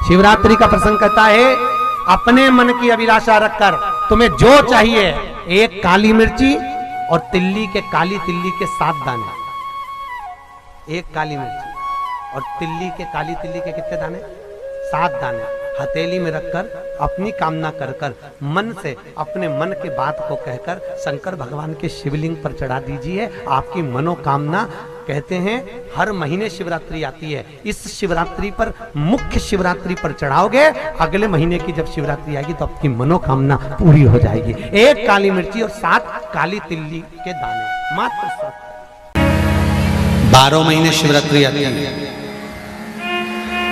शिवरात्रि का प्रसंग कहता है, अपने मन की अभिलाषा रखकर तुम्हें जो चाहिए, एक काली मिर्ची और काली तिल्ली के 7 दाने। एक काली मिर्ची और काली तिल्ली के कितने दाने? 7 दाने हथेली में रखकर अपनी कामना कर कर मन से अपने मन के बात को कहकर शंकर भगवान के शिवलिंग पर चढ़ा दीजिए। आपकी मनोकामना, कहते हैं हर महीने शिवरात्रि आती है, इस शिवरात्रि पर, मुख्य शिवरात्रि पर चढ़ाओगे, अगले महीने की जब शिवरात्रि आएगी तो आपकी मनोकामना पूरी हो जाएगी। एक काली मिर्ची और 7 काली तिल्ली के दाने, मात्र 7। 12 महीने शिवरात्रि आती है,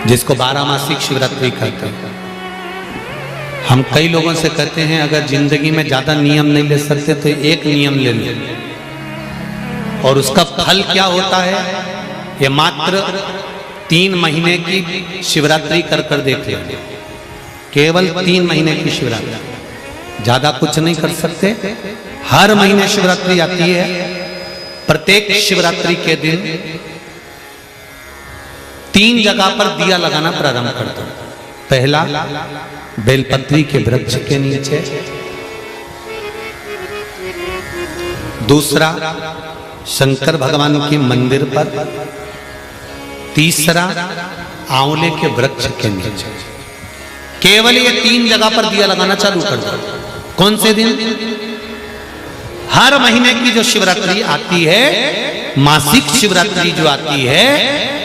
जिसको 12 मासिक शिवरात्रि कहते हैं। हम कई लोगों से कहते हैं अगर जिंदगी में ज्यादा नियम नहीं ले सकते तो एक नियम ले लो, और उसका फल क्या होता है ये मात्र 3 महीने की शिवरात्रि कर कर देख ले। केवल 3 महीने की शिवरात्रि, ज्यादा कुछ नहीं कर सकते। हर महीने शिवरात्रि आती है। प्रत्येक शिवरात्रि के दिन 3 जगह पर दिया लगाना प्रारंभ कर दो। पहला, बेलपत्री के वृक्ष के नीचे। दूसरा, शंकर भगवान के मंदिर पर। तीसरा, आंवले के वृक्ष के नीचे। केवल ये 3 जगह पर दिया लगाना चालू कर दो। कौन से दिन? हर महीने की जो शिवरात्रि आती है, मासिक शिवरात्रि जो आती है,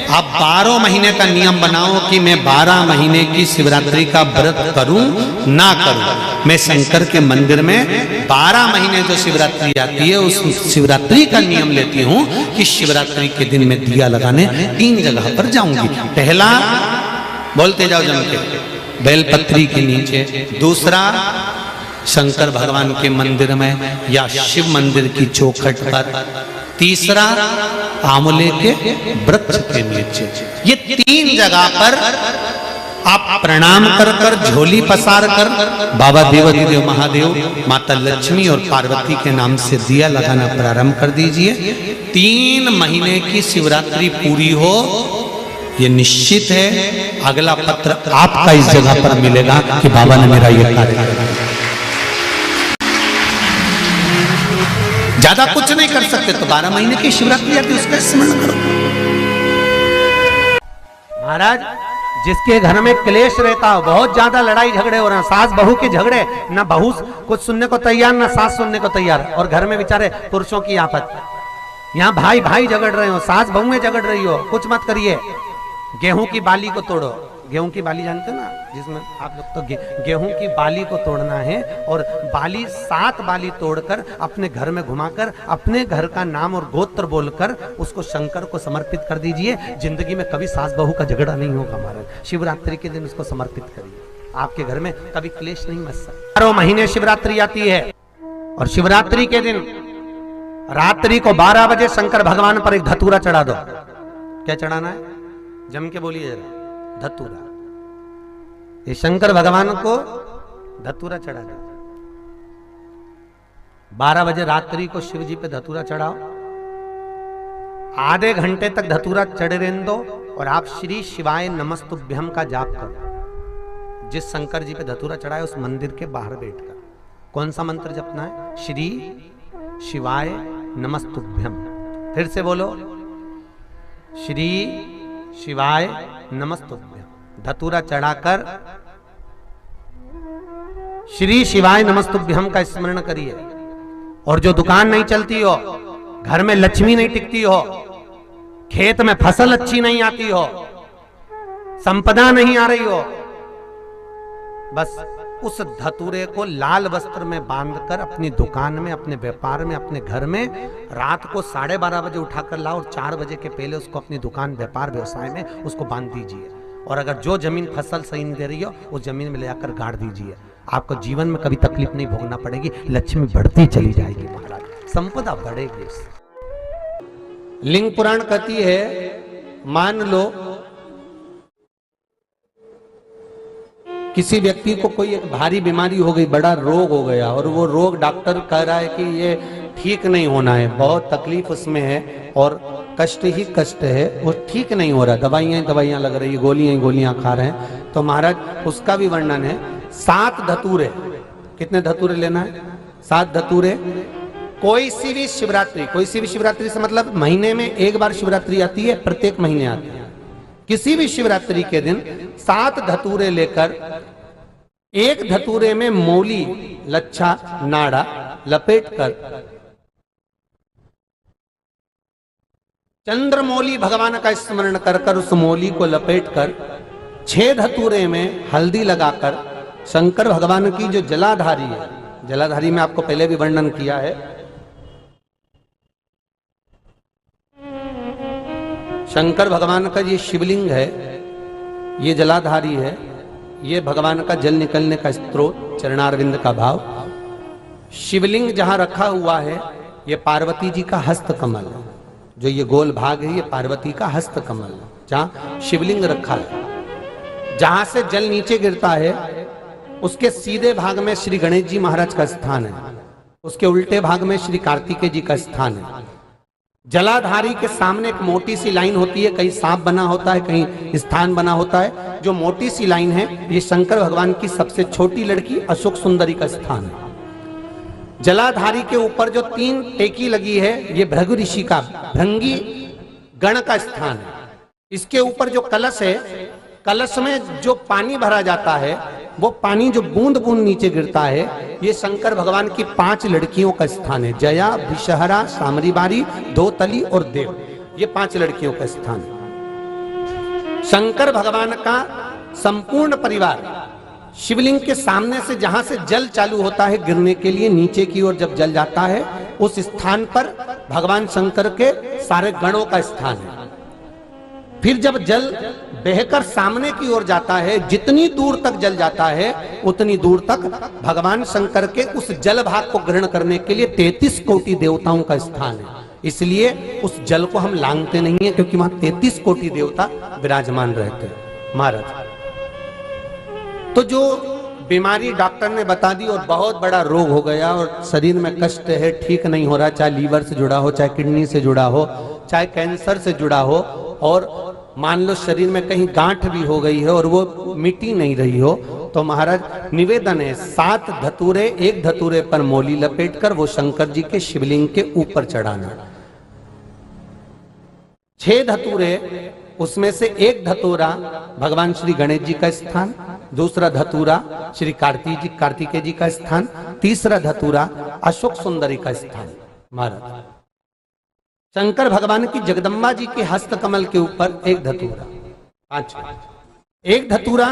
आप 12 महीने का नियम बनाओ कि मैं 12 महीने की शिवरात्रि का व्रत करूं ना करूं। मैं शंकर के मंदिर में 12 महीने जो शिवरात्रि आती है उस शिवरात्रि का नियम लेती हूं कि शिवरात्रि के दिन मैं दिया लगाने 3 जगह पर जाऊंगी। पहला, बोलते जाओ जम के, बेलपत्री के नीचे। दूसरा, शंकर भगवान के मंदिर में या शिव मंदिर की चौखट पर। तीसरा, आंवले के वृक्ष के नीचे। ये 3 जगह पर आप प्रणाम कर कर, झोली पसार कर बाबा देवाधिदेव महादेव, माता लक्ष्मी और पार्वती के नाम से दिया लगाना प्रारंभ कर दीजिए। 3 महीने की शिवरात्रि पूरी हो, ये निश्चित है अगला पत्र आपका इस जगह पर मिलेगा कि बाबा ने मेरा ये कार्य किया। ज्यादा कुछ नहीं कर सकते तो 12 महीने की शिवरात्रि आती है, उसका स्मरण करो। महाराज, जिसके घर में क्लेश रहता हो, बहुत ज्यादा लड़ाई झगड़े हो रहे हैं, सास बहू के झगड़े, ना बहू कुछ सुनने को तैयार ना सास सुनने को तैयार, और घर में बेचारे पुरुषों की आफत। यहाँ भाई भाई झगड़ रहे हो, सास बहू में झगड़ रही हो, कुछ मत करिए। गेहूं की बाली को तोड़ो। गेहूं की बाली जानते हो ना, जिसमें आप लोग तो गेहूं की बाली को तोड़ना है, और बाली 7 बाली तोड़कर अपने घर में घुमाकर अपने घर का नाम और गोत्र बोलकर उसको शंकर को समर्पित कर दीजिए। जिंदगी में कभी सास बहू का झगड़ा नहीं होगा। महाराज, शिवरात्रि के दिन उसको समर्पित करिए, आपके घर में कभी क्लेश नहीं मच सकता। 12 महीने शिवरात्रि आती है, और शिवरात्रि के दिन रात्रि को 12 बजे शंकर भगवान पर एक धतूरा चढ़ा दो। क्या चढ़ाना है? जम के बोलिए जरा। धतूरा। ये शंकर भगवान को धतूरा चढ़ा दो। 12 बजे रात्रि को शिव जी पे धतूरा चढ़ाओ। आधे घंटे तक धतूरा चढ़े रहने दो, और आप श्री शिवाय नमस्तुभ्यम का जाप करो। जिस शंकर जी पे धतूरा चढ़ाए उस मंदिर के बाहर बैठकर कौन सा मंत्र जपना है? श्री शिवाय नमस्तुभ्यम। फिर से बोलो, श्री शिवाय नमस्तुभ्यम। धतूरा चढ़ाकर श्री शिवाय नमस्तुभ्यम का स्मरण करिए। और जो दुकान नहीं चलती हो, घर में लक्ष्मी नहीं टिकती हो, खेत में फसल अच्छी नहीं आती हो, संपदा नहीं आ रही हो, बस उस धतूरे को लाल वस्त्र में बांधकर अपनी दुकान में, अपने व्यापार में, अपने घर में रात को 12:30 बजे उठाकर लाओ, और 4 बजे के पहले उसको अपनी दुकान, व्यापार, व्यवसाय में उसको बांध दीजिए। और अगर जो जमीन फसल सही नहीं दे रही हो, उस जमीन में ले जाकर गाड़ दीजिए। आपको जीवन में कभी तकलीफ नहीं भोगना पड़ेगी, लक्ष्मी बढ़ती चली जाएगी। महाराज, संपदा बढ़ेगी। लिंग पुराण कहती है, मान लो किसी व्यक्ति को कोई एक भारी बीमारी हो गई, बड़ा रोग हो गया, और वो रोग डॉक्टर कह रहा है कि ये ठीक नहीं होना है, बहुत तकलीफ उसमें है, और कष्ट ही कष्ट है, वो ठीक नहीं हो रहा, दवाइयां दवाइयां लग रही, गोलियां ही गोलियां खा रहे हैं। तो महाराज उसका भी वर्णन है। 7 धतूरे, कितने धतूरे लेना है? 7 धतूरे। कोई सी भी शिवरात्रि से मतलब महीने में एक बार शिवरात्रि आती है, प्रत्येक महीने आती है। किसी भी शिवरात्रि के दिन 7 धतूरे लेकर, एक धतूरे में मौली, लच्छा, नाड़ा लपेटकर चंद्रमौली भगवान का स्मरण कर उस मौली को लपेटकर 6 धतूरे में हल्दी लगाकर शंकर भगवान की जो जलाधारी है, जलाधारी में आपको पहले भी वर्णन किया है, शंकर भगवान का ये शिवलिंग है, ये जलाधारी है, ये भगवान का जल निकलने का स्रोत, चरणारविंद का भाव। शिवलिंग जहां रखा हुआ है ये पार्वती जी का हस्त कमल है, जो ये गोल भाग है ये पार्वती का हस्त कमल है, जहां शिवलिंग रखा है। जहां से जल नीचे गिरता है उसके सीधे भाग में श्री गणेश जी महाराज का स्थान है, उसके उल्टे भाग में श्री कार्तिकेय जी का स्थान है। जलाधारी के सामने एक मोटी सी लाइन होती है, कहीं सांप बना होता है, कहीं स्थान बना होता है। जो मोटी सी लाइन है ये शंकर भगवान की सबसे छोटी लड़की अशोक सुंदरी का स्थान है। जलाधारी के ऊपर जो 3 टेकी लगी है ये भृगु ऋषि का, भृंगी गण का स्थान है। इसके ऊपर जो कलश है, कलश में जो पानी भरा जाता है वो पानी जो बूंद बूंद नीचे गिरता है ये शंकर भगवान की 5 लड़कियों का स्थान है। जया, विषहरा, सामरीबारी, दोतली और देव, ये 5 लड़कियों का स्थान है। शंकर भगवान का संपूर्ण परिवार शिवलिंग के सामने से, जहां से जल चालू होता है गिरने के लिए नीचे की ओर जब जल जाता है, उस स्थान पर भगवान शंकर के सारे गणों का स्थान है। फिर जब जल बहकर सामने की ओर जाता है, जितनी दूर तक जल जाता है उतनी दूर तक भगवान शंकर के उस जल भाग को ग्रहण करने के लिए 33 कोटि देवताओं का स्थान है। इसलिए उस जल को हम लांघते नहीं है, क्योंकि वहां 33 कोटि देवता विराजमान रहते हैं महाराज। तो जो बीमारी डॉक्टर ने बता दी और बहुत बड़ा रोग हो गया और शरीर में कष्ट है, ठीक नहीं हो रहा, चाहे लीवर से जुड़ा हो, चाहे किडनी से जुड़ा हो, चाहे कैंसर से जुड़ा हो, और मान लो शरीर में कहीं गांठ भी हो गई है और वो मिटी नहीं रही हो, तो महाराज निवेदन है 7 धतूरे, एक धतूरे पर मौली लपेटकर वो शंकर जी के शिवलिंग के ऊपर चढ़ाना। 6 धतूरे, उसमें से एक धतूरा भगवान श्री गणेश जी का स्थान, दूसरा धतूरा श्री कार्तिकेय जी का स्थान, तीसरा धतूरा अशोक सुंदरी का स्थान। महाराज शंकर भगवान की जगदम्बा जी के हस्त कमल के ऊपर एक धतूरा, 5, एक धतूरा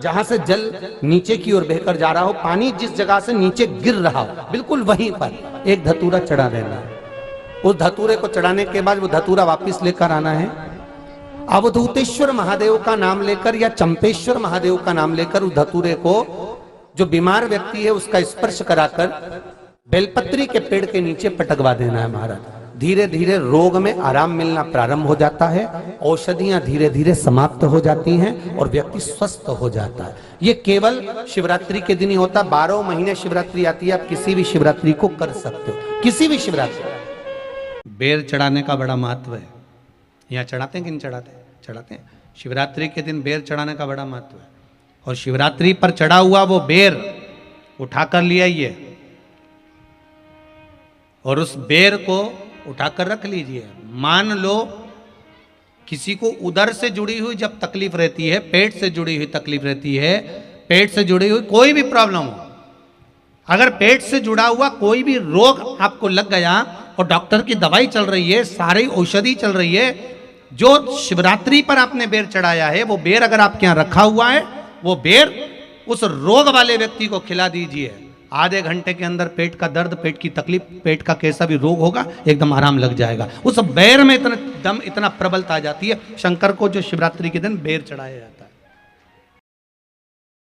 जहां से जल नीचे की ओर बहकर जा रहा हो, पानी जिस जगह से नीचे गिर रहा हो बिल्कुल वहीं पर एक धतूरा चढ़ा देना है। उस धतूरे को चढ़ाने के बाद वो धतूरा वापस लेकर आना है, अवधूतेश्वर महादेव का नाम लेकर या चंपेश्वर महादेव का नाम लेकर उस धतूरे को, जो बीमार व्यक्ति है उसका स्पर्श कराकर बेलपत्री के पेड़ के नीचे पटकवा देना है। महाराज धीरे धीरे रोग में आराम मिलना प्रारंभ हो जाता है, औषधियां धीरे धीरे समाप्त हो जाती हैं और व्यक्ति स्वस्थ हो जाता है। ये केवल शिवरात्रि के दिन ही होता, 12 महीने शिवरात्रि आती है, आप किसी भी शिवरात्रि को कर सकते हो, किसी भी शिवरात्रि। बेर चढ़ाने का बड़ा महत्व है। यहाँ चढ़ाते हैं कि नहीं चढ़ाते? चढ़ाते हैं। शिवरात्रि के दिन बेर चढ़ाने का बड़ा महत्व है। और शिवरात्रि पर चढ़ा हुआ वो बेर उठाकर ले आइए और उस बेर को उठाकर रख लीजिए। मान लो किसी को उदर से जुड़ी हुई जब तकलीफ रहती है, पेट से जुड़ी हुई तकलीफ रहती है, पेट से जुड़ी हुई कोई भी प्रॉब्लम हो, अगर पेट से जुड़ा हुआ कोई भी रोग आपको लग गया और डॉक्टर की दवाई चल रही है, सारी औषधि चल रही है, जो शिवरात्रि पर आपने बेर चढ़ाया है वो बेर अगर आपके यहाँ रखा हुआ है, वो बेर उस रोग वाले व्यक्ति को खिला दीजिए। आधे घंटे के अंदर पेट का दर्द, पेट की तकलीफ, पेट का कैसा भी रोग होगा एकदम आराम लग जाएगा। उस बेर में इतना दम, इतना प्रबलता आ जाती है। शंकर को जो शिवरात्रि के दिन बेर चढ़ाया जाता है।